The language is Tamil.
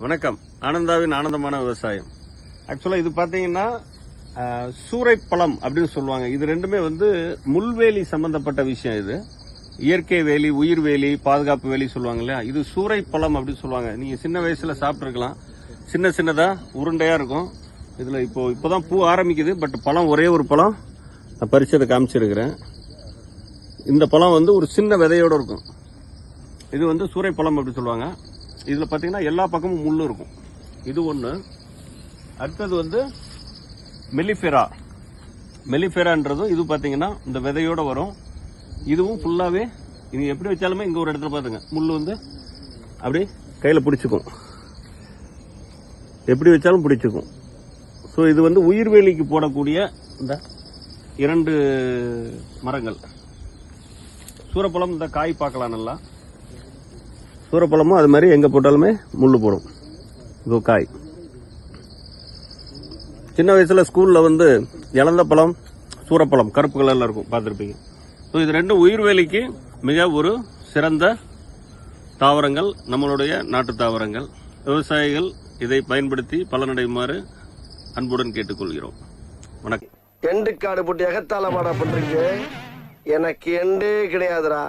வணக்கம். ஆனந்தாவின் ஆனந்தமான விவசாயம். ஆக்சுவலா இது பாத்தீங்கன்னா சூறைப்பழம் அப்படின்னு சொல்லுவாங்க. இது ரெண்டுமே முள்வேலி சம்பந்தப்பட்ட விஷயம். இது இயற்கை வேலி, உயிர் வேலி, பாதுகாப்பு வேலி சொல்லுவாங்க இல்லையா. இது சூறைப்பழம் அப்படின்னு சொல்லுவாங்க. நீங்க சின்ன வயசுல சாப்பிட்டுருக்கலாம். சின்ன சின்னதா உருண்டையா இருக்கும். இதுல இப்போதான் பூ ஆரம்பிக்குது. பட் பழம் ஒரே ஒரு பழம் நான் பறிச்சதை காமிச்சிருக்கிறேன். இந்த பழம் ஒரு சின்ன விதையோட இருக்கும். இது சூறைப்பழம் அப்படி சொல்லுவாங்க. இதுல பாத்தீங்கன்னா எல்லா பக்கமும் முள்ளு இருக்கும். இது ஒண்ணு. அடுத்தது மெலிஃபெரா. மெலிஃபெரான்றதும் இது பாத்தீங்கன்னா இந்த விதையோட வரும். இதுவும் ஃபுல்லாவே நீங்க எப்படி வச்சாலுமே இங்க ஒரு இடத்துல பாத்துங்க முள்ளு அப்படி கையில பிடிச்சுக்கும். எப்படி வச்சாலும் பிடிச்சுக்கும். ஸோ இது உயிர்வேலிக்கு போடக்கூடிய இந்த 2 மரங்கள். சூரப்பழம் இந்த காய் பார்க்கலாம் நல்லா. சூரப்பழமும் அது மாதிரி எங்க போட்டாலுமே முள்ளு போடும். இது காய். சின்ன வயசுல ஸ்கூல்ல இளந்த பழம், சூரப்பழம் கருப்பு கலர்ல இருக்கும், பார்த்துருப்பீங்க. ஸோ இது ரெண்டும் உயிர்வேலிக்கு மிக ஒரு சிறந்த தாவரங்கள், நம்மளுடைய நாட்டு தாவரங்கள். விவசாயிகள் இதை பயன்படுத்தி பலனடையுமாறு அன்புடன் கேட்டுக்கொள்கிறோம். வணக்கம். எண்டு காடு போட்டு எகத்தால மாடா பண்றீங்க. எனக்கு எண்டே கிடையாதுடா.